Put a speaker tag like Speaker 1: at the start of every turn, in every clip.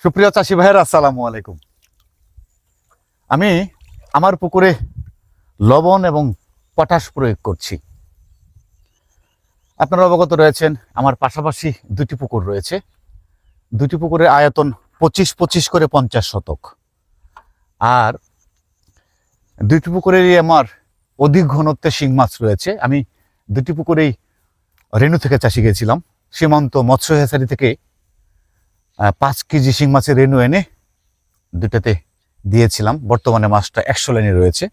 Speaker 1: সুপ্রিয় চাষি ভাইয়েরা, আসসালামু আলাইকুম। আমি আমার পুকুরে লবণ এবং পটাশ প্রয়োগ করছি। আপনারা অবগত রয়েছেন, আমার পাশাপাশি দুটি পুকুর রয়েছে। দুটি পুকুরের আয়তন 25-25 করে 50 শতক। আর দুটি পুকুরেরই আমার অধিক ঘনত্বে শিং মাছ রয়েছে। আমি দুটি পুকুরেই রেণু থেকে চাষি গেছিলাম। সীমান্ত মৎস্য হেচারি থেকে 5 কেজি শিং মাছের রেণু এনে দুটাতে দিয়েছিলাম। বর্তমানে মাছটা 100 লাইনে রয়েছে।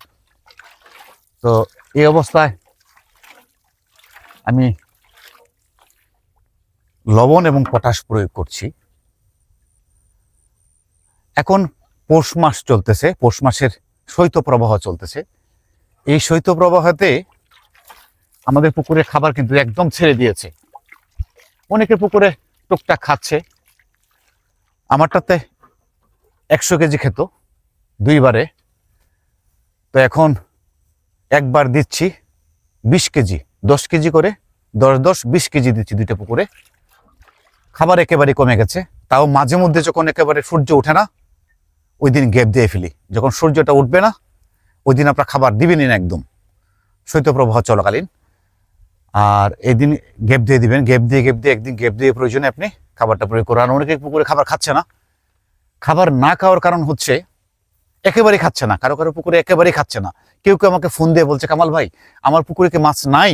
Speaker 1: তো এই অবস্থায় আমি লবণ এবং পটাশ প্রয়োগ করছি। এখন পৌষ মাস চলতেছে, পৌষ মাসের শৈত্যপ্রবাহ চলতেছে। এই শৈত্যপ্রবাহতে আমাদের পুকুরে খাবার কিন্তু একদম ছেড়ে দিয়েছে। অনেকের পুকুরে টুকটাক খাচ্ছে, আমারটাতে 100 কেজি খেত দুইবারে। তো এখন একবার দিচ্ছি 20 কেজি, 10 কেজি করে, 10-10-20 কেজি দিচ্ছি দুইটা পুকুরে। খাবার একেবারে কমে গেছে। তাও মাঝে মধ্যে যখন একেবারে সূর্য ওঠে না, ওই দিন গ্যাপ দিয়ে ফেলি। যখন সূর্যটা উঠবে না, ওই দিন আপনার খাবার দিবেনই না একদম, শৈত্যপ্রবাহ চলাকালীন। আর এই দিন গ্যাপ দিয়ে দিবেন, গ্যাপ দিয়ে একদিন গ্যাপ দিয়ে প্রয়োজনে আপনি খাবারটা প্রয়োগ করেন। আর অনেকে পুকুরে খাবার খাচ্ছে না। খাবার না খাওয়ার কারণ হচ্ছে একেবারেই খাচ্ছে না, কারো কারো পুকুরে একেবারেই খাচ্ছে না। কেউ কেউ আমাকে ফোন দিয়ে বলছে, কামাল ভাই আমার পুকুরে কি মাছ নাই?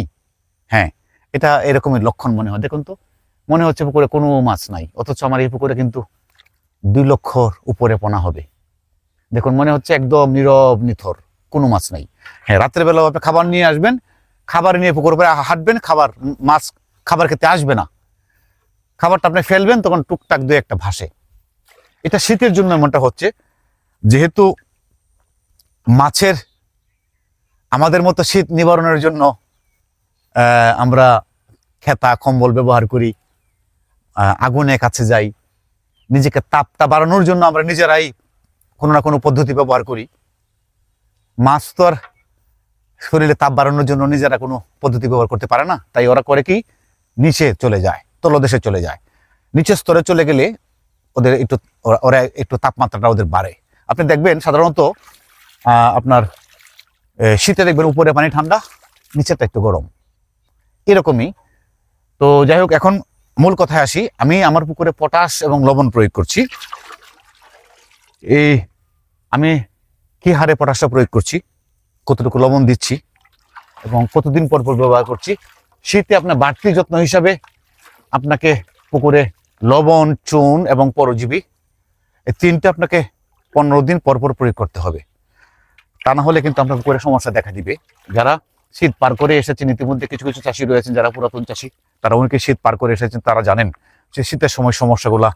Speaker 1: হ্যাঁ, এটা এরকমই লক্ষণ মনে হয়। দেখুন তো, মনে হচ্ছে পুকুরে কোনো মাছ নাই, অথচ আমার এই পুকুরে কিন্তু 2 লক্ষর উপরে পোনা হবে। দেখুন, মনে হচ্ছে একদম নীরব নিথর, কোনো মাছ নাই। হ্যাঁ, রাত্রের বেলা আপনি খাবার নিয়ে আসবেন, খাবার নিয়ে পুকুর উপরে হাঁটবেন, মাছ খাবার খেতে আসবে না। খাবারটা আপনি ফেলবেন, তখন টুকটাক 2-1টা ভাসে। এটা শীতের জন্য এমনটা হচ্ছে, যেহেতু মাছের আমাদের মতো শীত নিবারণের জন্য আমরা খেতা কম্বল ব্যবহার করি, আগুনের কাছে যাই, নিজেকে তাপটা বাড়ানোর জন্য আমরা নিজেরাই কোনো না কোনো পদ্ধতি ব্যবহার করি। মাছ তো আর শরীরে তাপ বাড়ানোর জন্য নিজেরা কোনো পদ্ধতি ব্যবহার করতে পারে না। তাই ওরা করে কি, নিচে চলে যায়, তলদেশে চলে যায়। নিচের স্তরে চলে গেলে ওরা একটু তাপমাত্রাটা ওদের বাড়ে। আপনি দেখবেন সাধারণত আপনার শীতে দেখবেন উপরে পানি ঠান্ডা, নিচেটা একটু গরম, এরকমই। তো যাই হোক, এখন মূল কথায় আসি। আমি আমার পুকুরে পটাশ এবং লবণ প্রয়োগ করছি। আমি কি হারে পটাশটা প্রয়োগ করছি, কতটুকু লবণ দিচ্ছি এবং কতদিন পর পর ব্যবহার করছি। শীতে আপনার বাড়তি যত্ন হিসাবে আপনাকে পুকুরে লবণ, চুন এবং পরজীবী, এই 3টা আপনাকে 15 দিন পর পর প্রয়োগ করতে হবে। তা না হলে কিন্তু আপনার পুকুরে সমস্যা দেখা দিবে। যারা শীত পার করে এসেছেন, ইতিমধ্যে কিছু কিছু চাষি রয়েছেন যারা পুরাতন চাষি, তারা অনেকে শীত পার করে এসেছেন, তারা জানেন যে শীতের সময় সমস্যাগুলা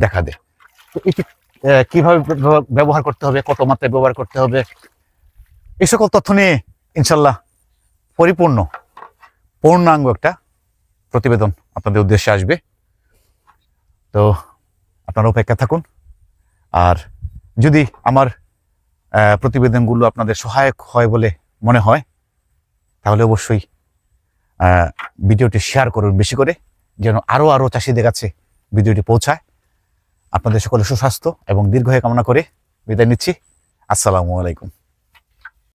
Speaker 1: দেখা দেয়। তো এটি কিভাবে ব্যবহার করতে হবে, কত মাত্রায় ব্যবহার করতে হবে, এই সকল তথ্য নিয়ে ইনশাল্লাহ পূর্ণাঙ্গ একটা প্রতিবেদন আপনাদের উদ্দেশ্যে আসবে। তো আপনারা অপেক্ষা থাকুন। আর যদি আমার প্রতিবেদনগুলো আপনাদের সহায়ক হয় বলে মনে হয়, তাহলে অবশ্যই ভিডিওটি শেয়ার করুন বেশি করে, যেন আরও চাষিদের কাছে ভিডিওটি পৌঁছায়। আপনাদের সকলের সুস্বাস্থ্য এবং দীর্ঘায়ু কামনা করে বিদায় নিচ্ছি। আসসালামু আলাইকুম।